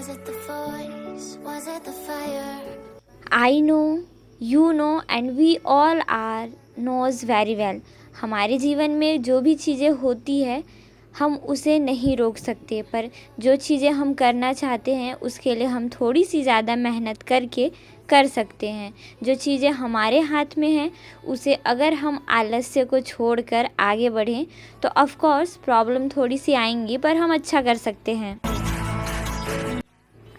Was it the voice? Was it the fire? I know, you know and we all are knows very well. हमारे जीवन में जो भी चीज़ें होती है हम उसे नहीं रोक सकते, पर जो चीज़ें हम करना चाहते हैं उसके लिए हम थोड़ी सी ज़्यादा मेहनत करके कर सकते हैं। जो चीज़ें हमारे हाथ में हैं उसे अगर हम आलस्य को छोड़कर आगे बढ़ें तो ऑफ़ कोर्स प्रॉब्लम थोड़ी सी आएंगी, पर हम अच्छा कर सकते हैं।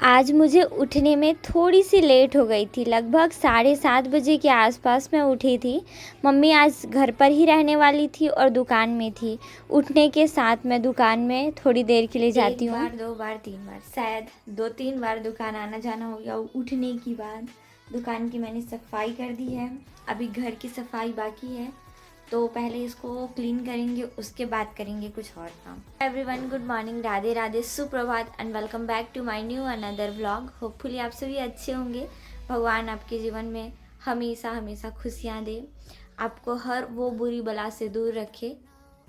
आज मुझे उठने में थोड़ी सी लेट हो गई थी। लगभग 7:30 बजे के आसपास मैं उठी थी। मम्मी आज घर पर ही रहने वाली थी और दुकान में थी। उठने के साथ मैं दुकान में थोड़ी देर के लिए जाती हूँ। 1 बार 2 बार 3 बार, शायद 2-3 बार दुकान आना जाना हो गया। उठने के बाद दुकान की मैंने सफाई कर दी है। अभी घर की सफाई बाकी है, तो पहले इसको क्लीन करेंगे, उसके बाद करेंगे कुछ और काम। Everyone, good morning, Radhe Radhe, सुप्रभात and welcome back to my new another vlog. Hopefully आप सभी अच्छे होंगे। भगवान आपके जीवन में हमेशा हमेशा खुशियाँ दे, आपको हर वो बुरी बला से दूर रखे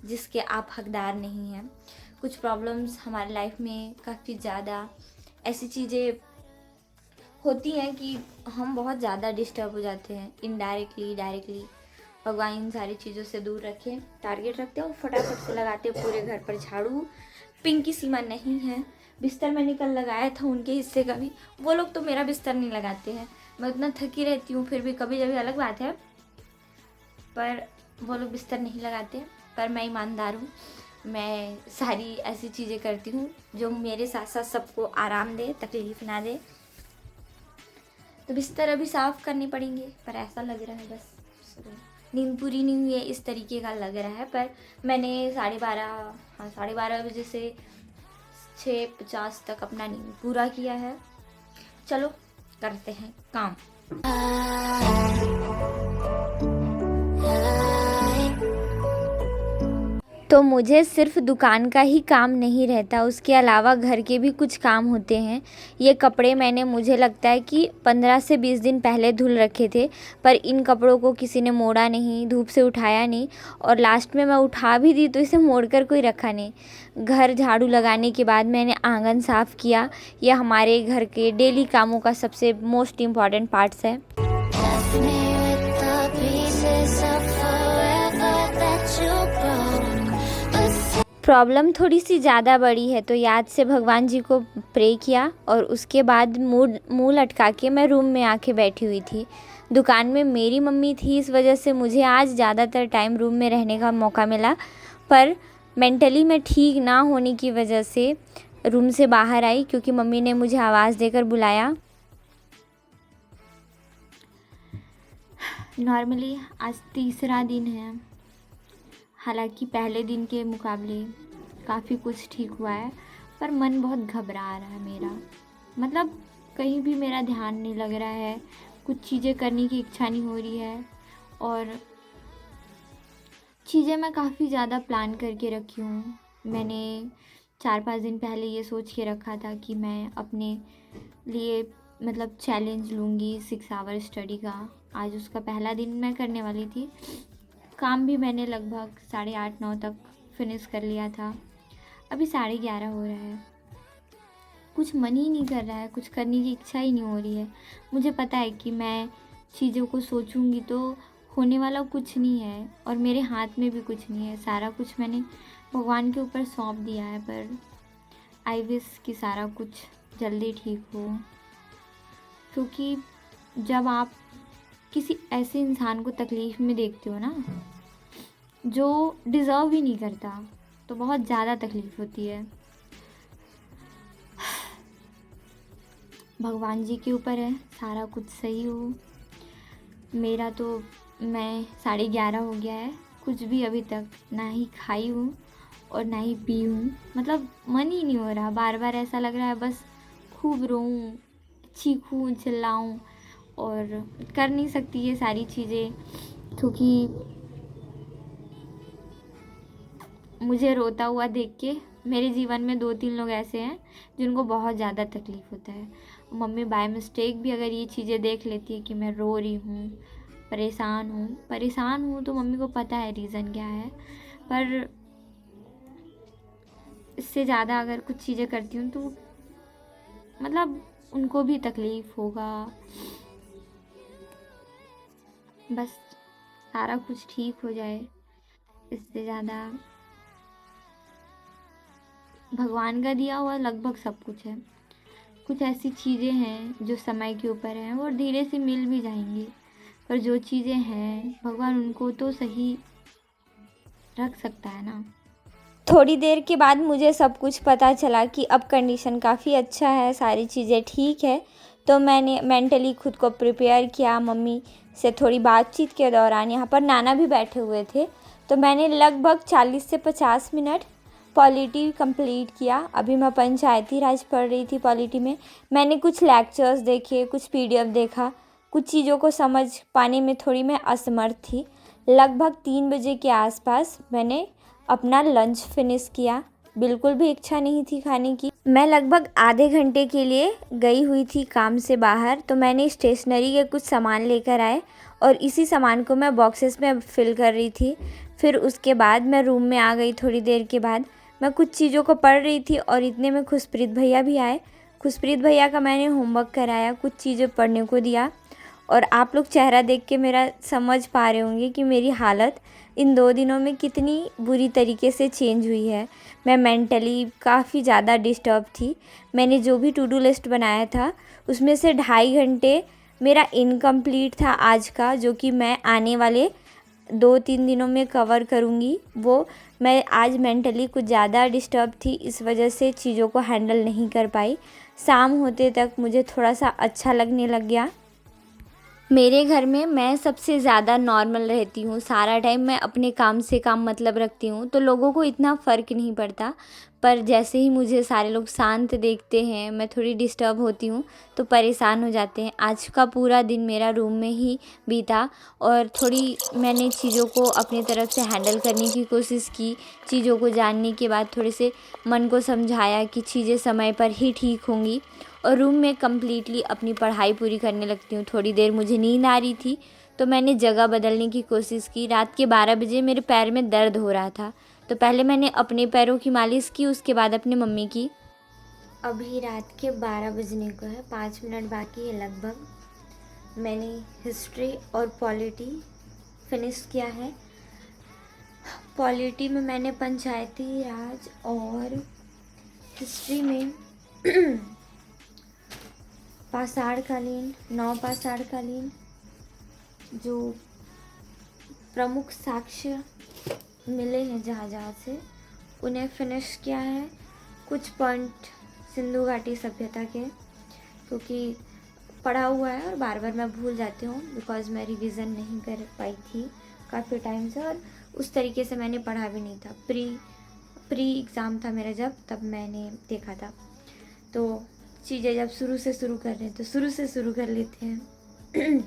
जिसके आप हकदार नहीं हैं। कुछ प्रॉब्लम्स हमारे लाइफ में काफ़ी ज़्यादा ऐसी चीज़ें होती हैं कि हम बहुत ज़्यादा डिस्टर्ब हो जाते हैं, इनडायरेक्टली डायरेक्टली। भगवान इन सारी चीज़ों से दूर रखे। टारगेट रखते हैं और फटाफट से लगाते हैं पूरे घर पर झाड़ू। पिंकी सीमा नहीं है, बिस्तर मैंने कल लगाया था उनके हिस्से का भी। वो लोग तो मेरा बिस्तर नहीं लगाते हैं। मैं उतना थकी रहती हूँ, फिर भी कभी कभी अलग बात है, पर वो लोग बिस्तर नहीं लगाते। पर मैं ईमानदार हूँ, मैं सारी ऐसी चीज़ें करती हूँ जो मेरे साथ साथ सबको आराम दे, तकलीफ़ ना दे। तो बिस्तर अभी साफ़ करने पड़ेंगे, पर ऐसा लग रहा है बस नींद पूरी नहीं हुई है इस तरीके का लग रहा है। पर मैंने 12:30 बजे से 6:50 तक अपना नींद पूरा किया है। चलो करते हैं काम। तो मुझे सिर्फ दुकान का ही काम नहीं रहता, उसके अलावा घर के भी कुछ काम होते हैं। ये कपड़े मैंने, मुझे लगता है कि 15 से 20 दिन पहले धुल रखे थे, पर इन कपड़ों को किसी ने मोड़ा नहीं, धूप से उठाया नहीं, और लास्ट में मैं उठा भी दी तो इसे मोड़कर कोई रखा नहीं। घर झाड़ू लगाने के बाद मैंने आंगन साफ़ किया। यह हमारे घर के डेली कामों का सबसे मोस्ट इम्पॉर्टेंट पार्ट्स है। Left me with the pieces of forever that you broke. Problem थोड़ी सी ज़्यादा बड़ी है, तो याद से भगवान जी को प्रे किया और उसके बाद मुंह लटका के मैं रूम में आके बैठी हुई थी। दुकान में मेरी मम्मी थी, इस वजह से मुझे आज ज़्यादातर टाइम रूम में रहने का मौका मिला, पर मेंटली मैं ठीक ना होने की वजह से रूम से बाहर आई, क्योंकि मम्मी ने मुझे आवाज़ देकर बुलाया। नॉर्मली आज तीसरा दिन है, हालांकि पहले दिन के मुकाबले काफ़ी कुछ ठीक हुआ है, पर मन बहुत घबरा रहा है मेरा। मतलब कहीं भी मेरा ध्यान नहीं लग रहा है, कुछ चीज़ें करने की इच्छा नहीं हो रही है, और चीज़ें मैं काफ़ी ज़्यादा प्लान करके रखी हूँ। मैंने 4-5 दिन पहले ये सोच के रखा था कि मैं अपने लिए मतलब चैलेंज लूँगी 6 आवर स्टडी का। आज उसका पहला दिन मैं करने वाली थी। काम भी मैंने लगभग 8:30-9 तक फिनिश कर लिया था। अभी 11:30 हो रहा है। कुछ मन ही नहीं कर रहा है, कुछ करने की इच्छा ही नहीं हो रही है। मुझे पता है कि मैं चीज़ों को सोचूंगी तो होने वाला कुछ नहीं है, और मेरे हाथ में भी कुछ नहीं है। सारा कुछ मैंने भगवान के ऊपर सौंप दिया है, पर आई विश कि सारा कुछ जल्दी ठीक हो। क्योंकि जब आप किसी ऐसे इंसान को तकलीफ़ में देखते हो ना, जो डिज़र्व ही नहीं करता, तो बहुत ज़्यादा तकलीफ़ होती है। भगवान जी के ऊपर है सारा कुछ सही हो। मेरा तो मैं 11:30 हो गया है, कुछ भी अभी तक ना ही खाई हूँ और ना ही पी हूँ। मतलब मन ही नहीं हो रहा, बार बार ऐसा लग रहा है बस खूब रोऊँ, चीखूँ, चिल्लाऊँ, और कर नहीं सकती ये सारी चीज़ें, क्योंकि मुझे रोता हुआ देख के मेरे जीवन में 2-3 लोग ऐसे हैं जिनको बहुत ज़्यादा तकलीफ़ होता है। मम्मी बाय मिस्टेक भी अगर ये चीज़ें देख लेती है कि मैं रो रही हूँ, परेशान हूँ, तो मम्मी को पता है रीज़न क्या है। पर इससे ज़्यादा अगर कुछ चीज़ें करती हूँ तो मतलब उनको भी तकलीफ़ होगा। बस सारा कुछ ठीक हो जाए, इससे ज़्यादा भगवान का दिया हुआ लगभग सब कुछ है। कुछ ऐसी चीज़ें हैं जो समय के ऊपर हैं और धीरे से मिल भी जाएंगी, पर जो चीज़ें हैं भगवान उनको तो सही रख सकता है ना। थोड़ी देर के बाद मुझे सब कुछ पता चला कि अब कंडीशन काफ़ी अच्छा है, सारी चीज़ें ठीक है। तो मैंने मेंटली खुद को प्रिपेयर किया। मम्मी से थोड़ी बातचीत के दौरान यहाँ पर नाना भी बैठे हुए थे, तो मैंने लगभग 40 से 50 मिनट पॉलिटी कंप्लीट किया। अभी मैं पंचायती राज पढ़ रही थी पॉलिटी में। मैंने कुछ लेक्चर्स देखे, कुछ पीडीएफ देखा, कुछ चीज़ों को समझ पाने में थोड़ी मैं असमर्थ थी। लगभग 3 बजे के आसपास मैंने अपना लंच फिनिश किया। बिल्कुल भी इच्छा नहीं थी खाने की। मैं लगभग आधे घंटे के लिए गई हुई थी काम से बाहर, तो मैंने स्टेशनरी के कुछ सामान लेकर आए और इसी सामान को मैं बॉक्सेस में फिल कर रही थी। फिर उसके बाद मैं रूम में आ गई। थोड़ी देर के बाद मैं कुछ चीज़ों को पढ़ रही थी और इतने में खुशप्रीत भैया भी आए। खुशप्रीत भैया का मैंने होमवर्क कराया, कुछ चीज़ें पढ़ने को दिया और आप लोग चेहरा देख के मेरा समझ पा रहे होंगे कि मेरी हालत इन 2 दिनों में कितनी बुरी तरीके से चेंज हुई है। मैं मेंटली काफ़ी ज़्यादा डिस्टर्ब थी। मैंने जो भी टू डू लिस्ट बनाया था उसमें से 2.5 घंटे मेरा इनकम्प्लीट था आज का, जो कि मैं आने वाले 2-3 दिनों में कवर करूँगी। वो मैं आज मेंटली कुछ ज़्यादा डिस्टर्ब थी, इस वजह से चीज़ों को हैंडल नहीं कर पाई। शाम होते तक मुझे थोड़ा सा अच्छा लगने लग गया। मेरे घर में मैं सबसे ज़्यादा नॉर्मल रहती हूँ, सारा टाइम मैं अपने काम से काम मतलब रखती हूँ, तो लोगों को इतना फ़र्क नहीं पड़ता। पर जैसे ही मुझे सारे लोग शांत देखते हैं, मैं थोड़ी डिस्टर्ब होती हूँ तो परेशान हो जाते हैं। आज का पूरा दिन मेरा रूम में ही बीता और थोड़ी मैंने चीज़ों को अपनी तरफ से हैंडल करने की कोशिश की। चीज़ों को जानने के बाद थोड़े से मन को समझाया कि चीज़ें समय पर ही ठीक होंगी और रूम में कम्प्लीटली अपनी पढ़ाई पूरी करने लगती हूँ। थोड़ी देर मुझे नींद आ रही थी तो मैंने जगह बदलने की कोशिश की। रात के 12 बजे मेरे पैर में दर्द हो रहा था, तो पहले मैंने अपने पैरों की मालिश की, उसके बाद अपनी मम्मी की। अभी रात के 12 बजने को है, 5 मिनट बाकी है लगभग। मैंने हिस्ट्री और पॉलिटी फिनिश किया है। पॉलिटी में मैंने पंचायती राज और हिस्ट्री में पाषाणकालीन, नवपाषाणकालीन जो प्रमुख साक्ष्य मिले हैं जहाँ से, उन्हें फिनिश किया है। कुछ पॉइंट सिंधु घाटी सभ्यता के, क्योंकि पढ़ा हुआ है और बार बार मैं भूल जाती हूँ बिकॉज़ मैं रिवीजन नहीं कर पाई थी काफ़ी टाइम से, और उस तरीके से मैंने पढ़ा भी नहीं था। प्री एग्ज़ाम था मेरा जब, तब मैंने देखा था। तो चीज़ें जब शुरू से शुरू कर रहे हैं तो शुरू से शुरू कर लेते हैं।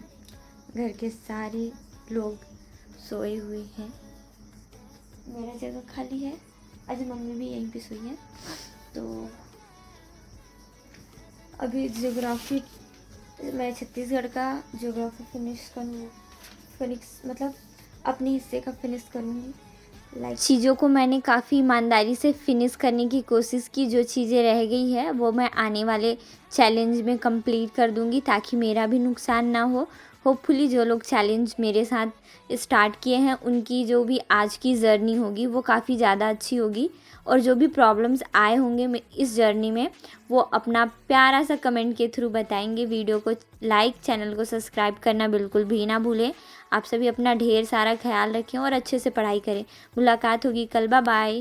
घर के सारे लोग सोए हुए हैं, मेरा जगह खाली है। आज मम्मी भी यहीं पे सोई है। तो अभी ज्योग्राफी, मैं छत्तीसगढ़ का ज्योग्राफी फिनिश मतलब अपने हिस्से का फिनिश करूँगी। चीज़ों को मैंने काफ़ी ईमानदारी से फिनिश करने की कोशिश की। जो चीज़ें रह गई है वो मैं आने वाले चैलेंज में कंप्लीट कर दूँगी ताकि मेरा भी नुकसान ना हो। होपफुली जो लोग चैलेंज मेरे साथ स्टार्ट किए हैं उनकी जो भी आज की जर्नी होगी वो काफ़ी ज़्यादा अच्छी होगी, और जो भी प्रॉब्लम्स आए होंगे इस जर्नी में वो अपना प्यारा सा कमेंट के थ्रू बताएंगे। वीडियो को लाइक, चैनल को सब्सक्राइब करना बिल्कुल भी ना भूलें। आप सभी अपना ढेर सारा ख्याल रखें और अच्छे से पढ़ाई करें। मुलाकात होगी कल। Bye bye.